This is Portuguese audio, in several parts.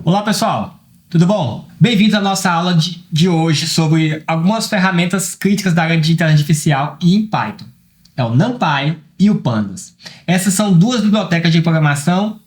Olá pessoal, tudo bom? Bem-vindos à nossa aula de hoje sobre algumas ferramentas críticas da área de inteligência artificial e em Python. É o NumPy e o Pandas. Essas são duas bibliotecas de programação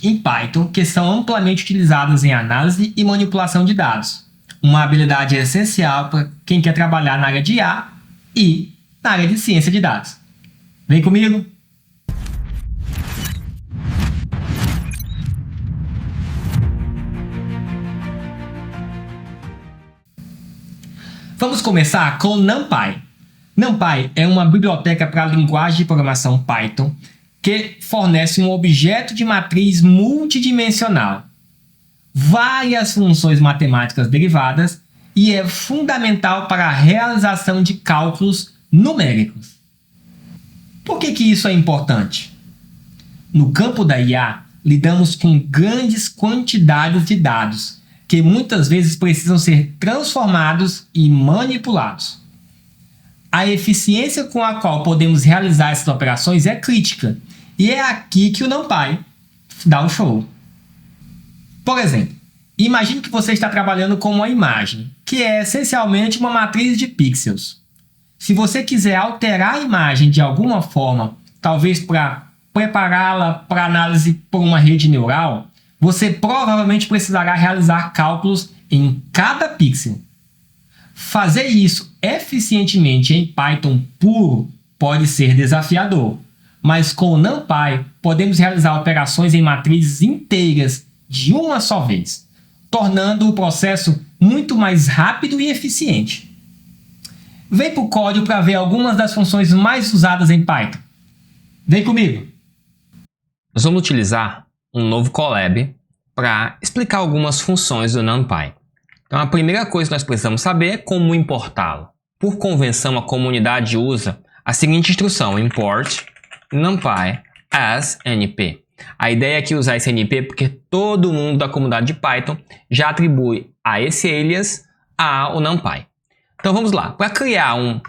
em Python que são amplamente utilizadas em análise e manipulação de dados. Uma habilidade essencial para quem quer trabalhar na área de IA e na área de ciência de dados. Vem comigo! Vamos começar com o NumPy. NumPy é uma biblioteca para a linguagem de programação Python que fornece um objeto de matriz multidimensional, várias funções matemáticas derivadas e é fundamental para a realização de cálculos numéricos. Por que isso é importante? No campo da IA, lidamos com grandes quantidades de dados, que muitas vezes precisam ser transformados e manipulados. A eficiência com a qual podemos realizar essas operações é crítica, e é aqui que o NumPy dá um show. Por exemplo, imagine que você está trabalhando com uma imagem, que é essencialmente uma matriz de pixels. Se você quiser alterar a imagem de alguma forma, talvez para prepará-la para análise por uma rede neural, você provavelmente precisará realizar cálculos em cada pixel. Fazer isso eficientemente em Python puro pode ser desafiador, mas com o NumPy podemos realizar operações em matrizes inteiras de uma só vez, tornando o processo muito mais rápido e eficiente. Vem para o código para ver algumas das funções mais usadas em Python. Vem comigo! Nós vamos utilizar um novo collab para explicar algumas funções do NumPy. Então, a primeira coisa que nós precisamos saber é como importá-lo. Por convenção, a comunidade usa a seguinte instrução: import NumPy as NP. A ideia aqui é usar esse NP porque todo mundo da comunidade de Python já atribui a esse alias ao NumPy. Então vamos lá. Para criar um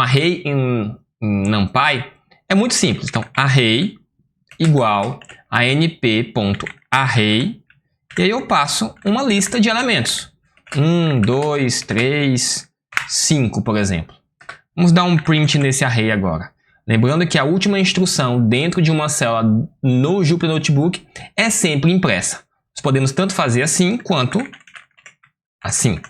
array em NumPy é muito simples. Então, array igual a np.array, e aí eu passo uma lista de elementos. 1, 2, 3, 5, por exemplo. Vamos dar um print nesse array agora. Lembrando que a última instrução dentro de uma célula no Jupyter Notebook é sempre impressa. Nós podemos tanto fazer assim quanto assim.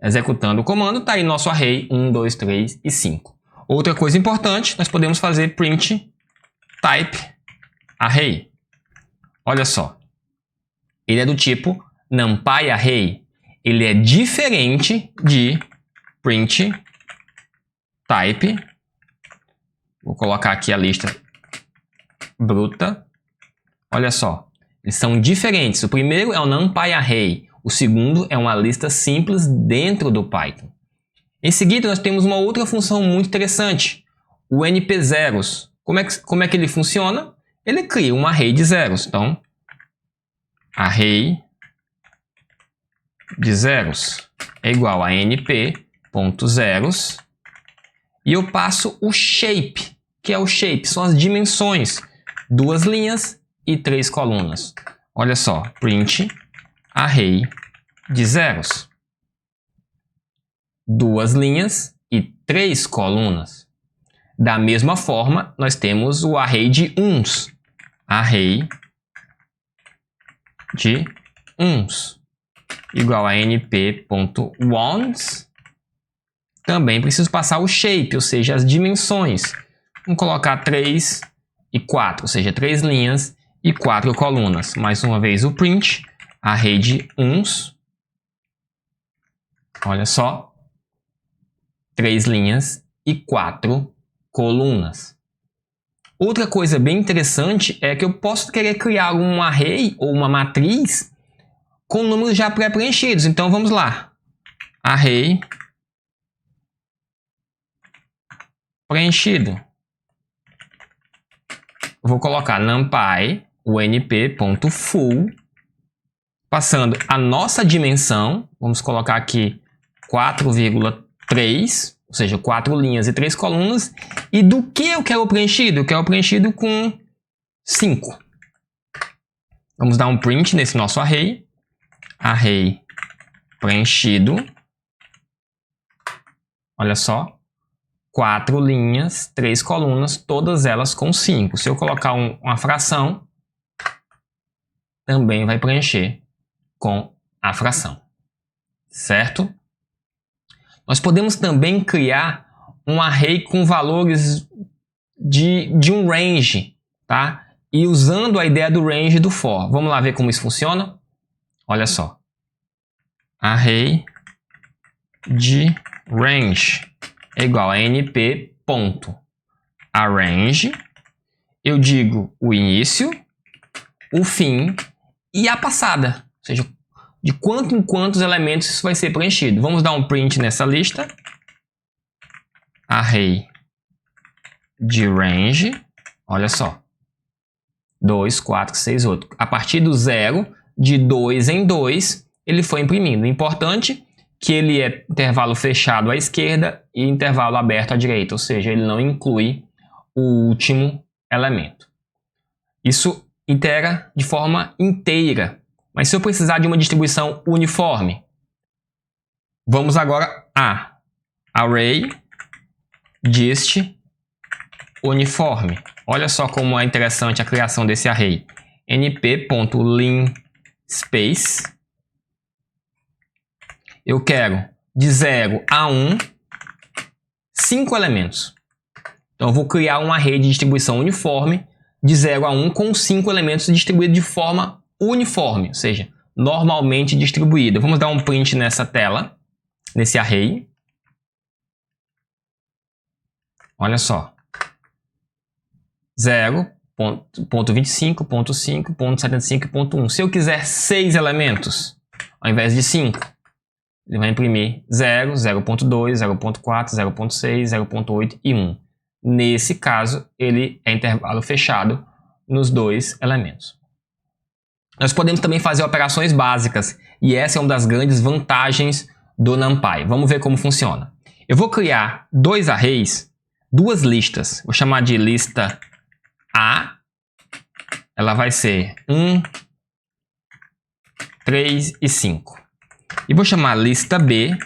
Executando o comando, está aí nosso array 1, 2, 3 e 5. Outra coisa importante, nós podemos fazer print type array. Olha só, ele é do tipo NumPy array. Ele é diferente de print type. Vou colocar aqui a lista bruta. Olha só, eles são diferentes. O primeiro é o NumPy array. O segundo é uma lista simples dentro do Python. Em seguida, nós temos uma outra função muito interessante, o np-zeros. Como é que ele funciona? Ele cria um array de zeros. Então, array de zeros é igual a np.zeros. E eu passo o shape, que é o shape, são as dimensões. 2 linhas e 3 colunas. Olha só, print array de zeros. 2 linhas e 3 colunas. Da mesma forma, nós temos o array de uns. Array de uns igual a np.ones. Também preciso passar o shape, ou seja, as dimensões. Vamos colocar 3 e 4, ou seja, 3 linhas e 4 colunas. Mais uma vez o print, array de uns. Olha só, 3 linhas e 4 colunas. Outra coisa bem interessante é que eu posso querer criar um array ou uma matriz com números já pré-preenchidos. Então vamos lá. Array preenchido. Vou colocar NumPy, o np.full, passando a nossa dimensão. Vamos colocar aqui 4,3, ou seja, 4 linhas e 3 colunas. E do que eu quero preenchido? Eu quero preenchido com 5. Vamos dar um print nesse nosso array. Array preenchido. Olha só. 4 linhas, 3 colunas, todas elas com 5. Se eu colocar uma fração, também vai preencher com a fração. Certo? Nós podemos também criar um array com valores de um range, tá? E usando a ideia do range do for. Vamos lá ver como isso funciona? Olha só. Array de range é igual a np.arrange. Eu digo o início, o fim e a passada. Ou seja, de quanto em quantos elementos isso vai ser preenchido. Vamos dar um print nessa lista. Array de range. Olha só. 2, 4, 6, 8. A partir do 0, de 2 em 2, ele foi imprimindo. O importante é que ele é intervalo fechado à esquerda e intervalo aberto à direita. Ou seja, ele não inclui o último elemento. Isso itera de forma inteira. Mas se eu precisar de uma distribuição uniforme, vamos agora a array dist uniforme. Olha só como é interessante a criação desse array. np.linspace. Eu quero de 0 a 1, 5 elementos. Então eu vou criar um array de distribuição uniforme de 0 a 1 com 5 elementos distribuídos de forma uniforme, ou seja, normalmente distribuída. Vamos dar um print nessa tela, nesse array. Olha só. 0, ponto 25, ponto 5, ponto 75 e ponto 1. Se eu quiser 6 elementos, ao invés de 5, ele vai imprimir 0, 0.2, 0.4, 0.6, 0.8 e 1. Nesse caso, ele é intervalo fechado nos 2 elementos. Nós podemos também fazer operações básicas, e essa é uma das grandes vantagens do NumPy. Vamos ver como funciona. Eu vou criar 2 arrays, 2 listas. Vou chamar de lista A. Ela vai ser 1, 3 e 5. E vou chamar lista B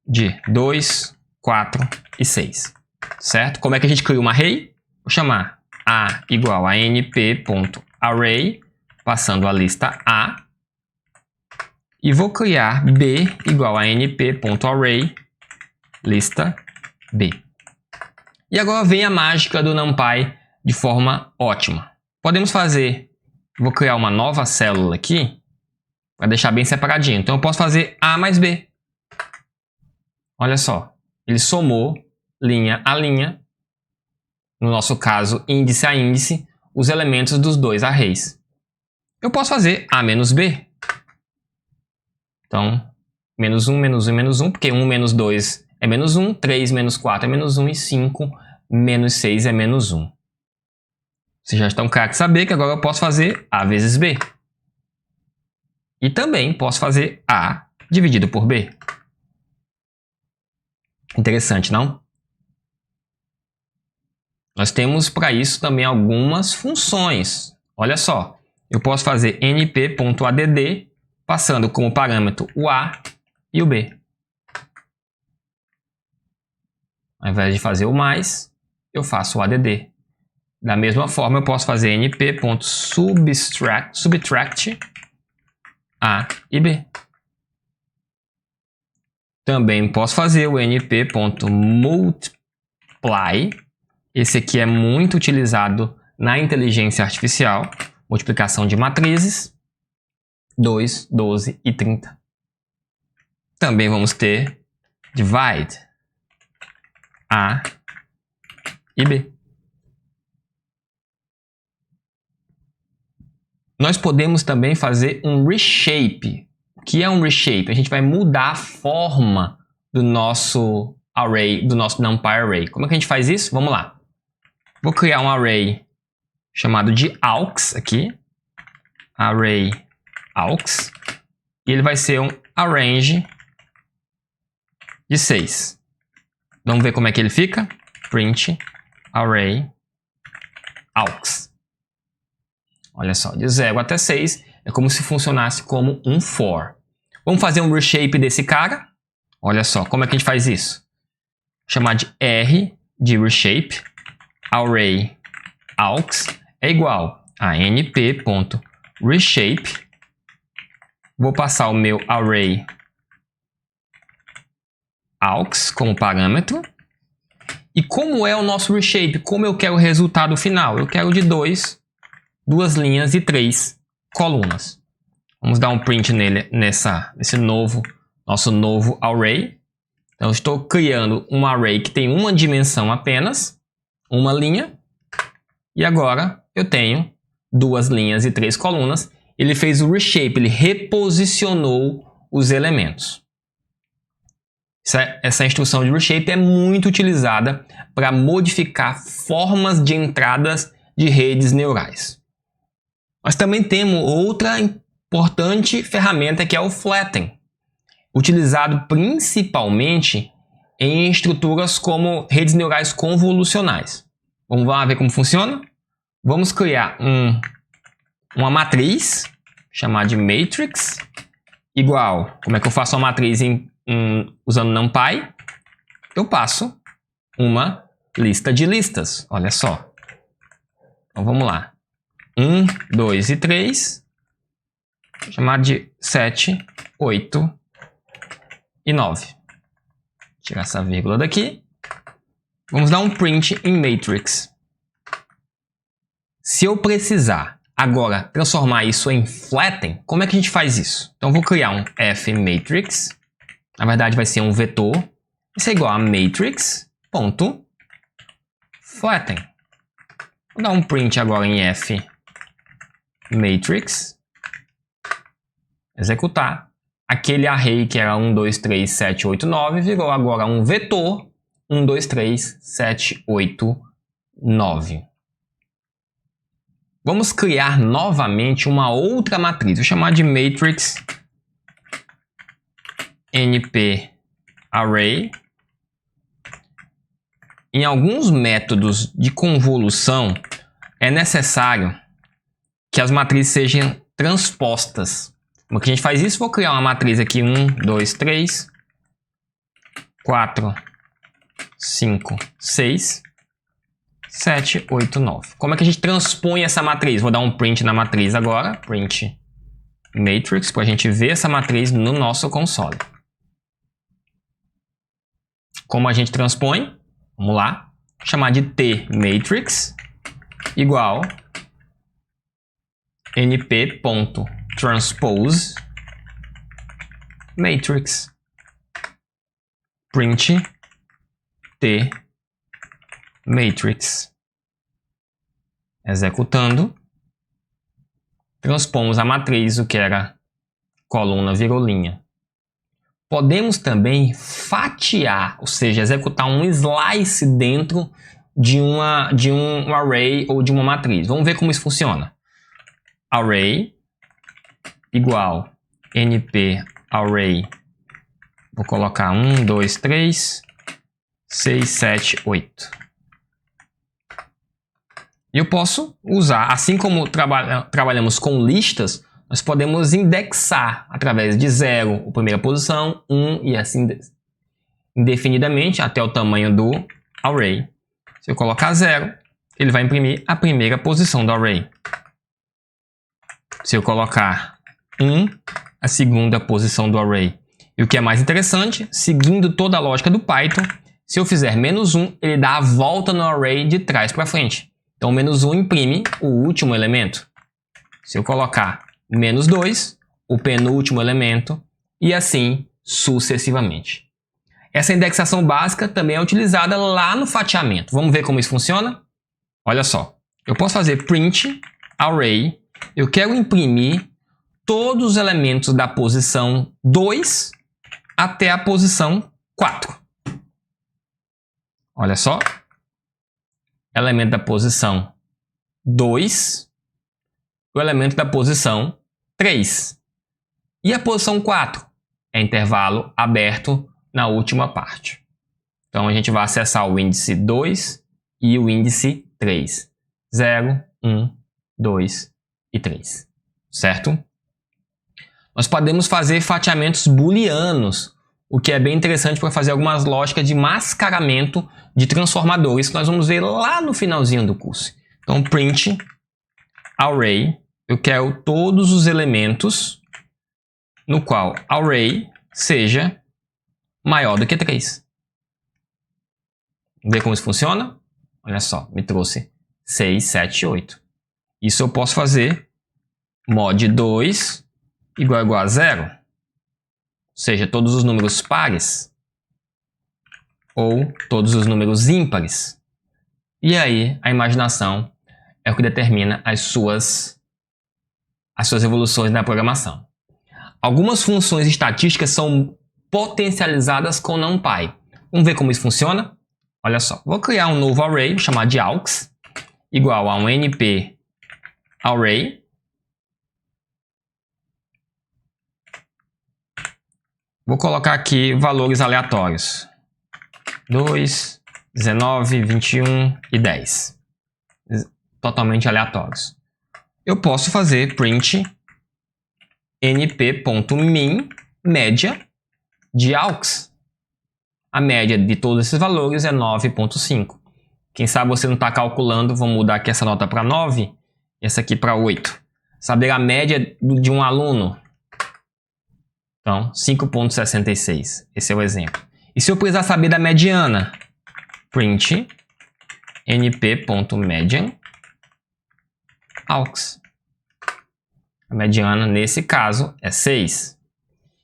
de 2, 4 e 6. Certo? Como é que a gente cria uma array? Vou chamar A igual a np.array, passando a lista A. E vou criar B igual a np.array, lista B. E agora vem a mágica do NumPy de forma ótima. Podemos fazer, vou criar uma nova célula aqui, para deixar bem separadinho. Então eu posso fazer A mais B. Olha só, ele somou linha a linha, no nosso caso índice a índice, os elementos dos 2 arrays. Eu posso fazer A menos B. Então, menos 1, menos 1, menos 1, porque 1 menos 2 é menos 1, 3 menos 4 é menos 1 e 5 menos 6 é menos 1. Vocês já estão craques de saber que agora eu posso fazer A vezes B. E também posso fazer A dividido por B. Interessante, não? Nós temos para isso também algumas funções. Olha só, eu posso fazer np.add, passando como parâmetro o A e o B. Ao invés de fazer o mais, eu faço o add. Da mesma forma, eu posso fazer np.subtract A e B. Também posso fazer o np.multiply. Esse aqui é muito utilizado na inteligência artificial. Multiplicação de matrizes. 2, 12 e 30. Também vamos ter divide. A e B. Nós podemos também fazer um reshape. O que é um reshape? A gente vai mudar a forma do nosso array, do nosso NumPy array. Como é que a gente faz isso? Vamos lá. Vou criar um array chamado de aux aqui. Array aux. E ele vai ser um arrange de 6. Vamos ver como é que ele fica? Print array aux. Olha só, de 0 até 6 é como se funcionasse como um for. Vamos fazer um reshape desse cara? Olha só, como é que a gente faz isso? Chamar de R de reshape, array aux é igual a np.reshape. Vou passar o meu array aux como parâmetro. E como é o nosso reshape? Como eu quero o resultado final? Eu quero de 2 linhas e 3 colunas. Vamos dar um print nele, nesse nosso novo array. Então, eu estou criando um array que tem uma dimensão apenas, uma linha. E agora eu tenho 2 linhas e 3 colunas. Ele fez o reshape, ele reposicionou os elementos. Essa instrução de reshape é muito utilizada para modificar formas de entradas de redes neurais. Nós também temos outra importante ferramenta que é o flatten, utilizado principalmente em estruturas como redes neurais convolucionais. Vamos lá ver como funciona? Vamos criar uma matriz, chamar de matrix, igual, como é que eu faço uma matriz usando NumPy? Eu passo uma lista de listas, olha só. Então vamos lá. 1, 2 e 3, chamar de 7, 8 e 9. Tirar essa vírgula daqui. Vamos dar um print em matrix. Se eu precisar agora transformar isso em flatten, como é que a gente faz isso? Então eu vou criar um fmatrix. Na verdade vai ser um vetor. Isso é igual a matrix.flatten. Vou dar um print agora em fmatrix. Executar. Aquele array que era 1, 2, 3, 7, 8, 9 virou agora um vetor 1, 2, 3, 7, 8, 9. Vamos criar novamente uma outra matriz. Vou chamar de matrix np array. Em alguns métodos de convolução é necessário que as matrizes sejam transpostas. Como que a gente faz isso? Vou criar uma matriz aqui 1, 2, 3, 4, 5, 6, 7, 8, 9. Como é que a gente transpõe essa matriz? Vou dar um print na matriz agora. Print matrix, para a gente ver essa matriz no nosso console. Como a gente transpõe? Vamos lá. Vou chamar de tmatrix igual np.transpose matrix. Print tmatrix. Executando. Transpomos a matriz, o que era coluna virou linha. Podemos também fatiar, ou seja, executar um slice dentro de um array ou de uma matriz. Vamos ver como isso funciona. Array igual np array. Vou colocar 1, 2, 3, 6, 7, 8. E eu posso usar, assim como trabalhamos com listas, nós podemos indexar através de 0, a primeira posição, 1 e assim indefinidamente até o tamanho do array. Se eu colocar 0, ele vai imprimir a primeira posição do array. Se eu colocar 1, a segunda posição do array. E o que é mais interessante, seguindo toda a lógica do Python, se eu fizer -1, ele dá a volta no array de trás para frente. Então, -1 imprime o último elemento. Se eu colocar -2, o penúltimo elemento, e assim sucessivamente. Essa indexação básica também é utilizada lá no fatiamento. Vamos ver como isso funciona? Olha só, eu posso fazer print array, eu quero imprimir todos os elementos da posição 2 até a posição 4. Olha só, elemento da posição 2, o elemento da posição 3. E a posição 4 é intervalo aberto na última parte. Então a gente vai acessar o índice 2 e o índice 3. 0, 1, 2, e 3, certo? Nós podemos fazer fatiamentos booleanos, o que é bem interessante para fazer algumas lógicas de mascaramento de transformadores, que nós vamos ver lá no finalzinho do curso. Então, print array, eu quero todos os elementos no qual array seja maior do que 3. Vamos ver como isso funciona? Olha só, me trouxe 6, 7, 8. Isso eu posso fazer mod 2 igual a 0. Ou seja, todos os números pares ou todos os números ímpares. E aí, a imaginação é o que determina as suas evoluções na programação. Algumas funções estatísticas são potencializadas com NumPy. Vamos ver como isso funciona? Olha só, vou criar um novo array, chamado de aux, igual a um np array. Vou colocar aqui valores aleatórios. 2, 19, 21 e 10. Totalmente aleatórios. Eu posso fazer print np.min média de aux. A média de todos esses valores é 9.5. Quem sabe você não está calculando, vamos mudar aqui essa nota para 9 e essa aqui para 8. Saber a média de um aluno. Então, 5.66. Esse é o exemplo. E se eu precisar saber da mediana? Print np.median aux. A mediana, nesse caso, é 6.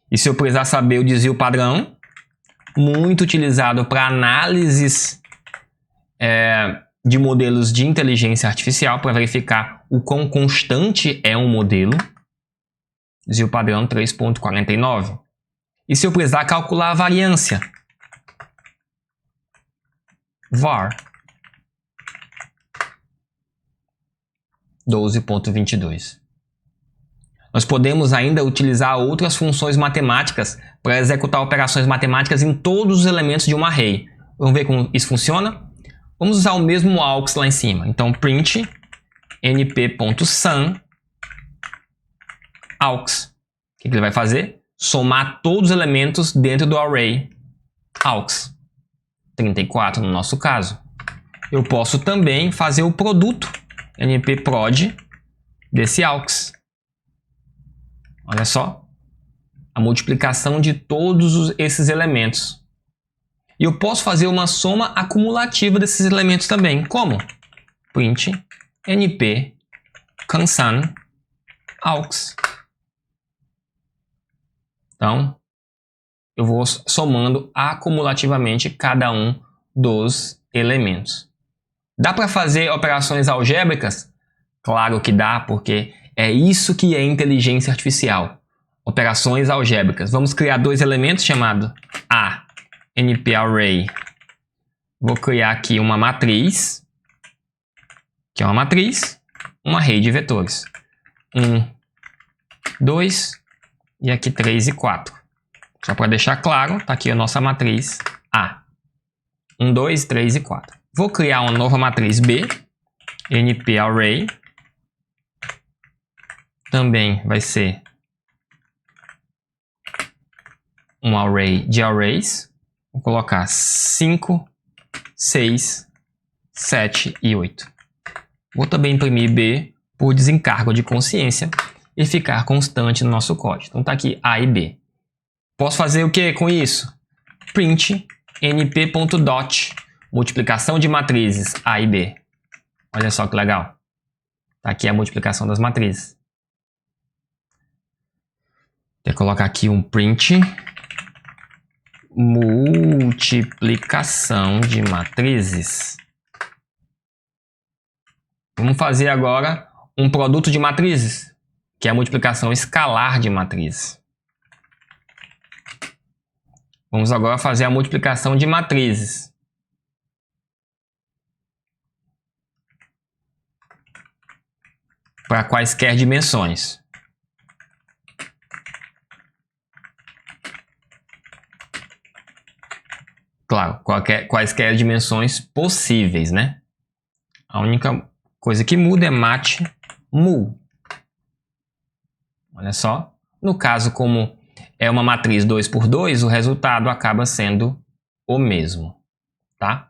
E se eu precisar saber o desvio padrão, muito utilizado para análises de modelos de inteligência artificial, para verificar o quão constante é um modelo, desvio padrão 3.49. E se eu precisar calcular a variância? var 12.22. Nós podemos ainda utilizar outras funções matemáticas para executar operações matemáticas em todos os elementos de um array. Vamos ver como isso funciona? Vamos usar o mesmo aux lá em cima. Então, print np.sum aux. O que ele vai fazer? Somar todos os elementos dentro do array aux. 34 no nosso caso. Eu posso também fazer o produto np_prod desse aux. Olha só, a multiplicação de todos esses elementos. E eu posso fazer uma soma acumulativa desses elementos também. Como? Print np consum aux. Então, eu vou somando acumulativamente cada um dos elementos. Dá para fazer operações algébricas? Claro que dá, porque é isso que é inteligência artificial. Operações algébricas. Vamos criar dois elementos chamados a np_array. Vou criar aqui uma matriz, que é uma matriz, um array de vetores. 1, 2 e aqui 3 e 4. Só para deixar claro, está aqui a nossa matriz A. 1, 2, 3 e 4. Vou criar uma nova matriz B, np_array. Também vai ser um array de arrays. Vou colocar 5, 6, 7 e 8. Vou também imprimir B por desencargo de consciência e ficar constante no nosso código. Então está aqui A e B. Posso fazer o que com isso? Print np.dot, multiplicação de matrizes A e B. Olha só que legal. Tá aqui a multiplicação das matrizes. Vou colocar aqui um print multiplicação de matrizes. Vamos fazer agora um produto de matrizes, que é a multiplicação escalar de matrizes. Vamos agora fazer a multiplicação de matrizes. Para quaisquer dimensões. Claro, quaisquer dimensões possíveis, né? A única coisa que muda é mat mul. Olha só. No caso, como é uma matriz 2 por 2, o resultado acaba sendo o mesmo, tá?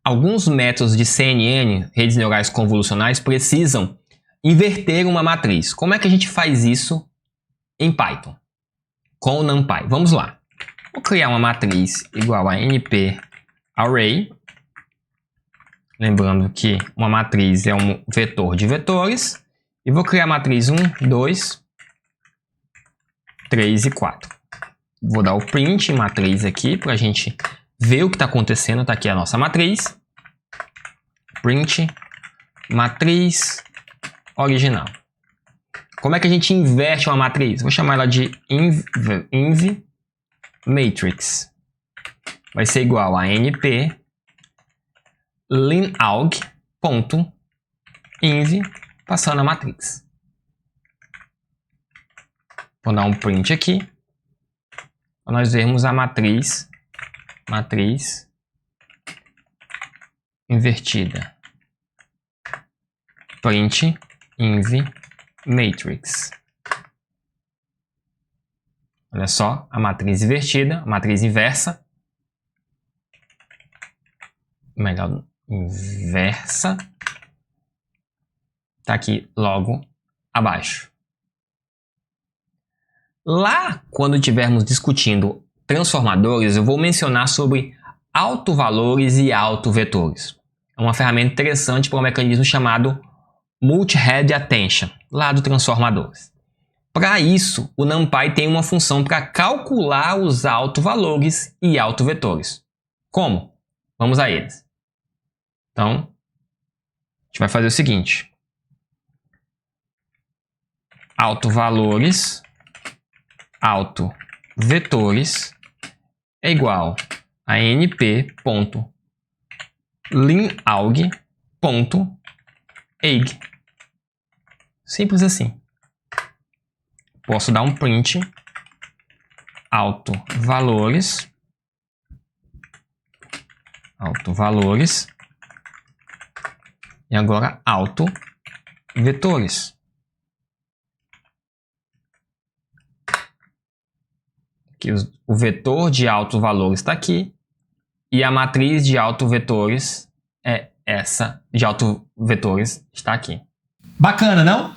Alguns métodos de CNN, redes neurais convolucionais, precisam inverter uma matriz. Como é que a gente faz isso em Python? Com o NumPy. Vamos lá. Vou criar uma matriz igual a NP-array. Lembrando que uma matriz é um vetor de vetores. E vou criar a matriz 1, 2, 3 e 4. Vou dar o print em matriz aqui para a gente ver o que está acontecendo. Está aqui a nossa matriz. Print matriz original. Como é que a gente inverte uma matriz? Vou chamar ela de inv matrix. Vai ser igual a np linalg.inv passando a matriz. Vou dar um print aqui para nós vermos a matriz invertida. Print inv matrix. Olha só, a matriz invertida, a matriz inversa. Melhor, inversa. Está aqui logo abaixo. Lá, quando estivermos discutindo transformadores, eu vou mencionar sobre autovalores e autovetores. É uma ferramenta interessante para um mecanismo chamado Multi-Head Attention, lá do transformadores. Para isso, o NumPy tem uma função para calcular os autovalores e autovetores. Como? Vamos a eles. Então, a gente vai fazer o seguinte. Autovalores, autovetores é igual a np.linalg.eg. Simples assim. Posso dar um print autovalores e agora autovetores. Aqui o vetor de autovalores está aqui e a matriz de autovetores é essa, de autovetores está aqui. Bacana, não?